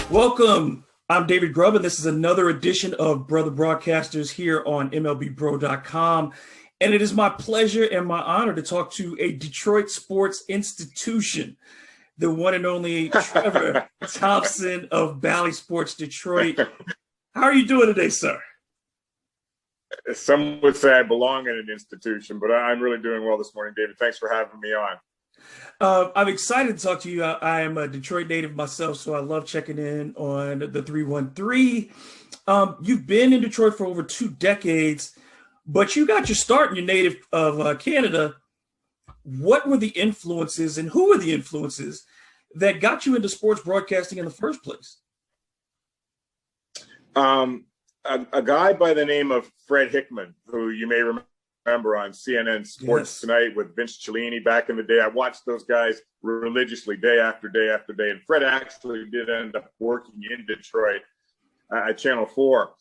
Welcome. I'm David Grubb, and this is another edition of Brother Broadcasters here on MLBBro.com. And it is my pleasure and my honor to talk to a Detroit sports institution, the one and only Trevor Thompson of Bally Sports Detroit. How are you doing today, sir? Some would say I belong in an institution, but I'm really doing well this morning, David. Thanks for having me on. I'm excited to talk to you. I am a Detroit native myself, so I love checking in on the 313. You've been in Detroit for over 2 decades, but you got your start in your native of Canada. What were the influences and who were the influences that got you into sports broadcasting in the first place? A guy by the name of Fred Hickman, who you may remember on CNN Sports Tonight with Vince Cellini back in the day. I watched those guys religiously day after day after day. And Fred actually did end up working in Detroit at Channel 4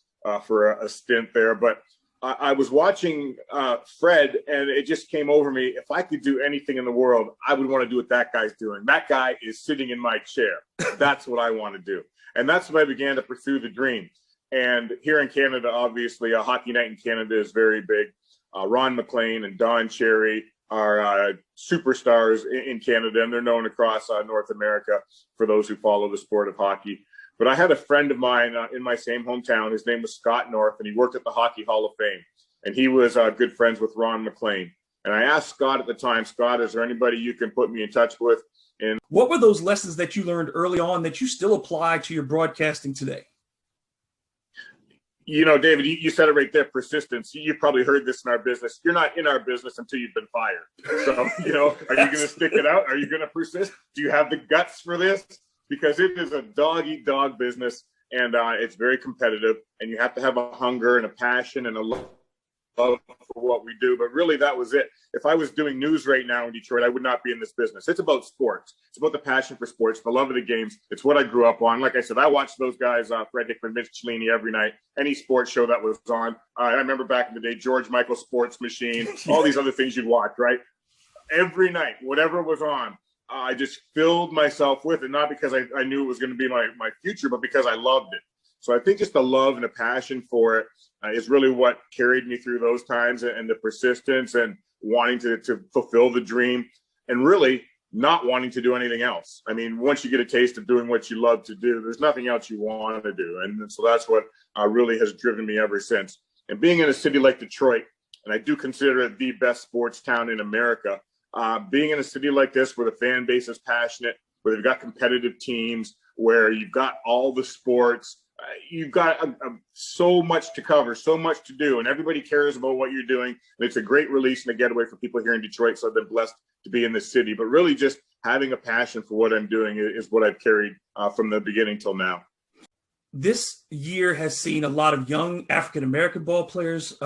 for a stint there. But I was watching Fred, and it just came over me. If I could do anything in the world, I would want to do what that guy's doing. That guy is sitting in my chair. That's what I want to do. And that's when I began to pursue the dream. And here in Canada, obviously, a hockey night in Canada is very big. Ron McLean and Don Cherry are superstars in Canada, and they're known across North America for those who follow the sport of hockey. But I had a friend of mine in my same hometown. His name was Scott North, and he worked at the Hockey Hall of Fame. And he was good friends with Ron McLean. And I asked Scott at the time, Scott, is there anybody you can put me in touch with? And what were those lessons that you learned early on that you still apply to your broadcasting today? You know, David, you said it right there, persistence. You've probably heard this in our business. You're not in our business until you've been fired. So, you know, are you going to stick it out? Are you going to persist? Do you have the guts for this? Because it is a dog-eat-dog business, and it's very competitive, and you have to have a hunger and a passion and a love for what we do. But really, that was it. If I was doing news right now in Detroit, I would not be in this business. It's about sports. It's about the passion for sports, the love of the games. It's what I grew up on. Like I said, I watched those guys, Fred Hickman, Vince Cellini, every night, any sports show that was on. I remember back in the day, George Michael Sports Machine, all these other things you'd watch, right? Every night, whatever was on, I just filled myself with it, not because I knew it was going to be my future, but because I loved it. So I think just the love and the passion for it is really what carried me through those times, and the persistence and wanting to fulfill the dream and really not wanting to do anything else. I mean, once you get a taste of doing what you love to do, there's nothing else you want to do. And so that's what really has driven me ever since. And being in a city like Detroit, and I do consider it the best sports town in America, being in a city like this where the fan base is passionate, where they've got competitive teams, where you've got all the sports, you've got so much to cover, so much to do, and everybody cares about what you're doing. And it's a great release and a getaway for people here in Detroit. So I've been blessed to be in this city. But really just having a passion for what I'm doing is what I've carried from the beginning till now. This year has seen a lot of young African-American ball players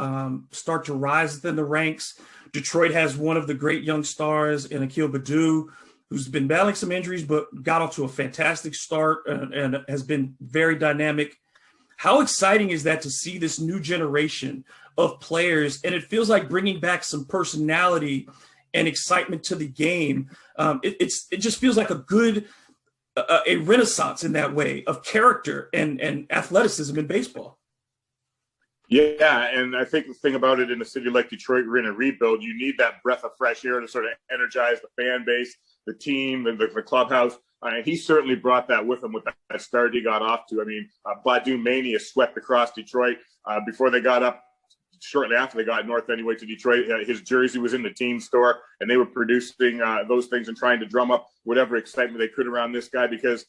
start to rise within the ranks. Detroit has one of the great young stars in Akil Baddoo, who's been battling some injuries, but got off to a fantastic start and has been very dynamic. How exciting is that to see this new generation of players? And it feels like bringing back some personality and excitement to the game. It just feels like a renaissance in that way of character and athleticism in baseball. Yeah, and I think the thing about it in a city like Detroit, we're in a rebuild. You need that breath of fresh air to sort of energize the fan base, the team, the clubhouse. And he certainly brought that with him with that start he got off to. I mean, Baddoo Mania swept across Detroit before they got up. Shortly after they got north anyway to Detroit, his jersey was in the team store, and they were producing those things and trying to drum up whatever excitement they could around this guy, because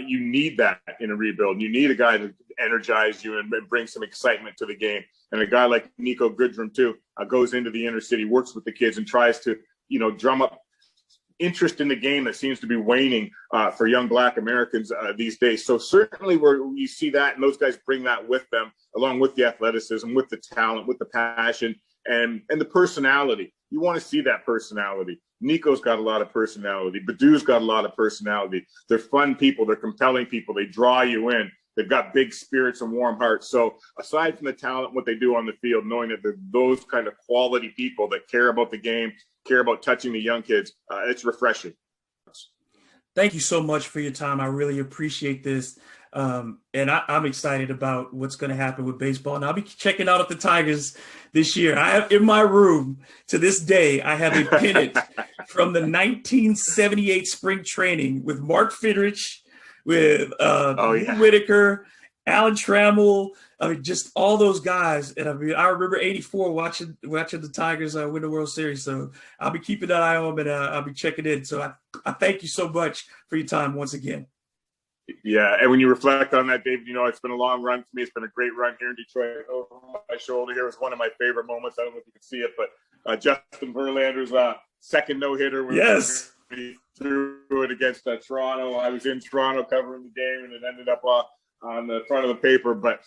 you need that in a rebuild. You need a guy to energize you and bring some excitement to the game. And a guy like Nico Goodrum, too, goes into the inner city, works with the kids, and tries to, drum up interest in the game that seems to be waning for young Black Americans these days. So certainly where you see that, and those guys bring that with them, along with the athleticism, with the talent, with the passion, and the personality. You want to see that personality. Nico's got a lot of personality. Baddoo's got a lot of personality. They're fun people. They're compelling people. They draw you in. They've got big spirits and warm hearts. So aside from the talent, what they do on the field, knowing that they're those kind of quality people that care about the game, care about touching the young kids, it's refreshing. Thank you so much for your time. I really appreciate this. And I'm excited about what's going to happen with baseball. And I'll be checking out at the Tigers this year. I have in my room to this day, I have a pennant from the 1978 spring training with Mark Fidrich, with Lou Whitaker, Alan Trammell. I mean, just all those guys. And I remember '84 watching the Tigers win the World Series. So I'll be keeping an eye on them, and I'll be checking in. So I thank you so much for your time once again. Yeah, and when you reflect on that, David, it's been a long run for me. It's been a great run here in Detroit. Over my shoulder here was one of my favorite moments. I don't know if you can see it, but Justin Verlander's second no-hitter when he threw it against Toronto. I was in Toronto covering the game, and it ended up on the front of the paper. But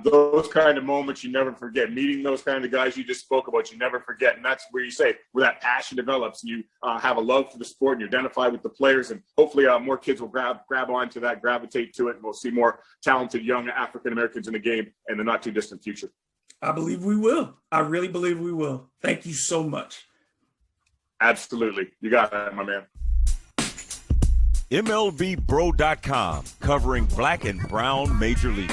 those kind of moments you never forget. Meeting those kind of guys you just spoke about, you never forget. And that's where you say, where that passion develops, and you have a love for the sport, and you identify with the players. And hopefully more kids will grab onto that, gravitate to it, and we'll see more talented young African Americans in the game in the not too distant future. I believe we will. I really believe we will. Thank you so much. Absolutely. You got that, my man. MLBBro.com, covering black and brown major league.